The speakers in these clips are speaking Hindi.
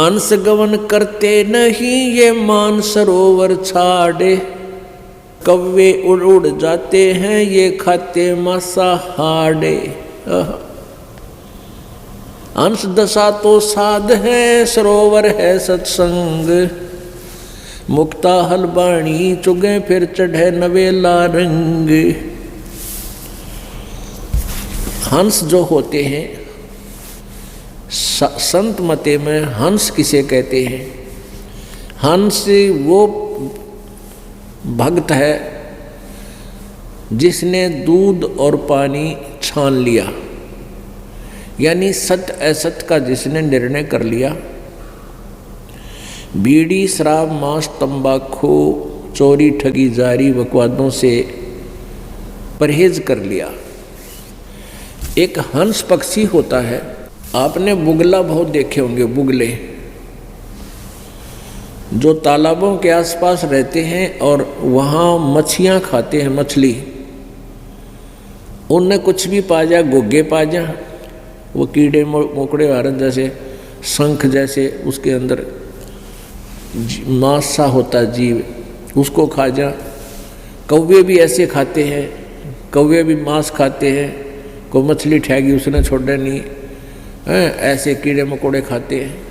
अंश गवन करते नहीं ये मान सरोवर छाड़े, कौवे उड़ उड़ जाते हैं ये खाते मांसाहारे। अंश दशा तो साध है सरोवर है सत्संग, मुक्ता हलबाणी चुगे फिर चढ़े नवेला रंग। हंस जो होते हैं, संत मते में हंस किसे कहते हैं? हंस वो भक्त है जिसने दूध और पानी छान लिया, यानी सत्य असत्य का जिसने निर्णय कर लिया। बीड़ी शराब मांस तंबाकू चोरी ठगी जारी बकवादों से परहेज कर लिया। एक हंस पक्षी होता है, आपने बुगला बहुत देखे होंगे, बुगले जो तालाबों के आसपास रहते हैं और वहाँ मछलियाँ खाते हैं, मछली। उनने कुछ भी पा जा, गोगे पा जा, वो कीड़े मोकड़े वारन जैसे, शंख जैसे उसके अंदर मांस सा होता जीव, उसको खा जा। कौवे भी ऐसे खाते हैं, कौवे भी मांस खाते हैं। कोई मछली ठहगी उसने छोड़ा नहीं है, ऐसे कीड़े मकोड़े खाते हैं।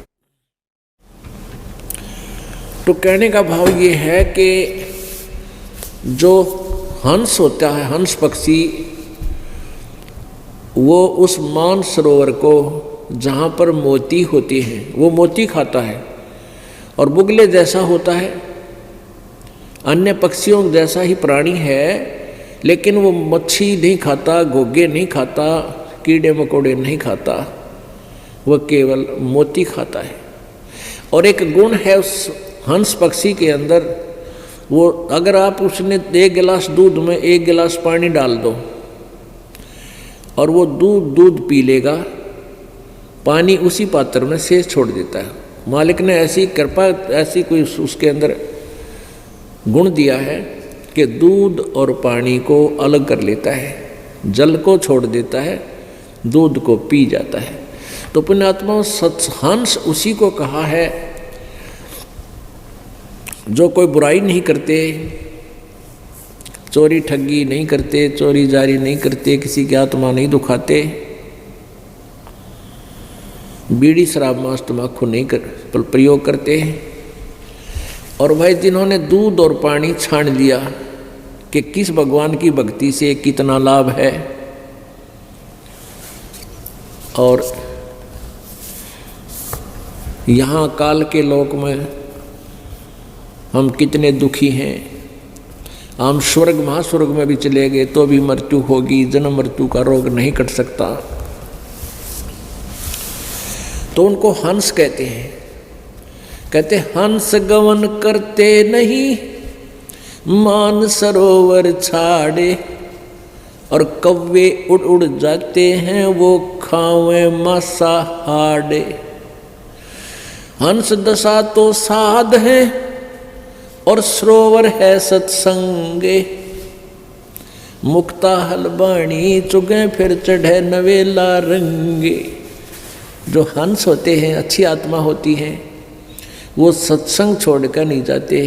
तो कहने का भाव ये है कि जो हंस होता है, हंस पक्षी, वो उस मान सरोवर को जहाँ पर मोती होती हैं वो मोती खाता है। और बुगले जैसा होता है, अन्य पक्षियों जैसा ही प्राणी है, लेकिन वो मच्छी नहीं खाता, घोगे नहीं खाता, कीड़े मकोड़े नहीं खाता, वह केवल मोती खाता है। और एक गुण है उस हंस पक्षी के अंदर, वो अगर आप उसने 1 गिलास दूध में 1 गिलास पानी डाल दो और वो दूध पी लेगा, पानी उसी पात्र में शेष छोड़ देता है। मालिक ने ऐसी कृपा, ऐसी कोई उसके अंदर गुण दिया है कि दूध और पानी को अलग कर लेता है, जल को छोड़ देता है, दूध को पी जाता है। तो पुण्यात्मा हंस उसी को कहा है जो कोई बुराई नहीं करते, चोरी ठगी नहीं करते, चोरी जारी नहीं करते, किसी की आत्मा नहीं दुखाते, बीड़ी शराब मांस तंबाकू नहीं प्रयोग करते। और भाई जिन्होंने दूध और पानी छान लिया कि किस भगवान की भक्ति से कितना लाभ है और यहाँ काल के लोक में हम कितने दुखी हैं। हम स्वर्ग महास्वर्ग में भी चले गए तो भी मृत्यु होगी, जन्म मृत्यु का रोग नहीं कट सकता। तो उनको हंस कहते हैं। कहते हंस गवन करते नहीं मान सरोवर छाड़े, और कौवे उड़ उड़ जाते हैं वो खावे मांसाहारे। हंस दशा तो साध है और सरोवर है सत्संगे, मुक्ता हलबाणी चुगे फिर चढ़े नवेला रंगे। जो हंस होते हैं, अच्छी आत्मा होती है, वो सत्संग छोड़कर नहीं जाते।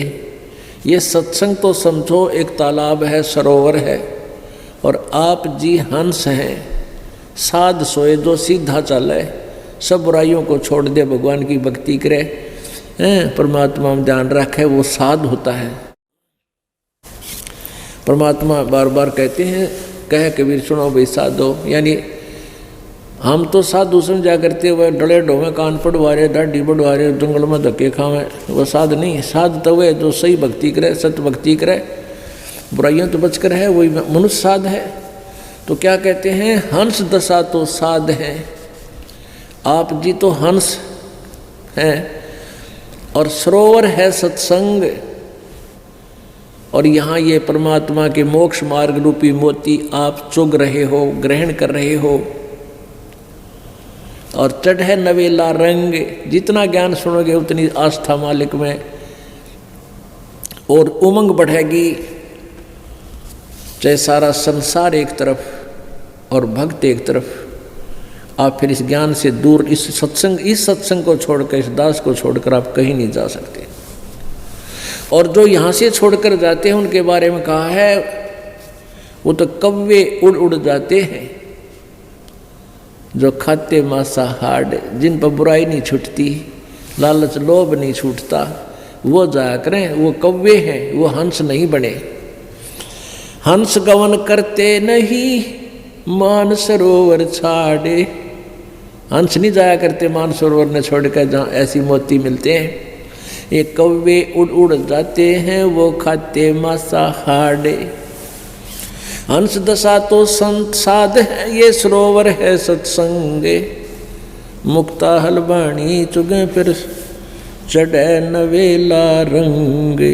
ये सत्संग तो समझो एक तालाब है, सरोवर है, और आप जी हंस हैं। साध सोए जो सीधा चले, सब बुराइयों को छोड़ दे, भगवान की भक्ति करे, परमात्मा में ध्यान रखे, वो साध होता है। परमात्मा बार बार कहते हैं, कहे कबीर सुनो भाई साधो, यानी हम तो साधु समझा करते हुए डले ढोवे, कान पड़वारे, दाढ़ी बढ़वारे, जंगल में धक्के खावे, वो साध नहीं। साध तो वह जो सही भक्ति करे, सत्य भक्ति करे, बुराइयों तो बचकर है, वही मनुष्य साध है। तो क्या कहते हैं, हंस दशा तो साध है। आप जी तो हंस हैं और सरोवर है सत्संग, और यहाँ ये परमात्मा के मोक्ष मार्ग रूपी मोती आप चुग रहे हो, ग्रहण कर रहे हो। और चढ़े नवेला रंग, जितना ज्ञान सुनोगे उतनी आस्था मालिक में और उमंग बढ़ेगी। चाहे सारा संसार एक तरफ और भक्त एक तरफ, आप फिर इस ज्ञान से दूर, इस सत्संग को छोड़कर, इस दास को छोड़कर आप कहीं नहीं जा सकते। और जो यहाँ से छोड़कर जाते हैं उनके बारे में कहा है वो तो कौवे उड़ उड़ जाते हैं, जो खाते मांसाहार, जिन पर बुराई नहीं छूटती, लालच लोभ नहीं छूटता, वो जाया करें, वो कौवे हैं, वो हंस नहीं बने। हंस गवन करते नहीं मान सरोवर छाड़े, हंस नहीं जाया करते मान सरोवर ने छोड़कर जहाँ ऐसी मोती मिलते हैं। ये कौवे उड़ उड़ जाते हैं, वो खाते मांसाहार। हंस दशा तो संत साध है, ये सरोवर है सत्संगे। मुक्ता हलवाणी चुगे फिर चढ़े नवेला रंगे।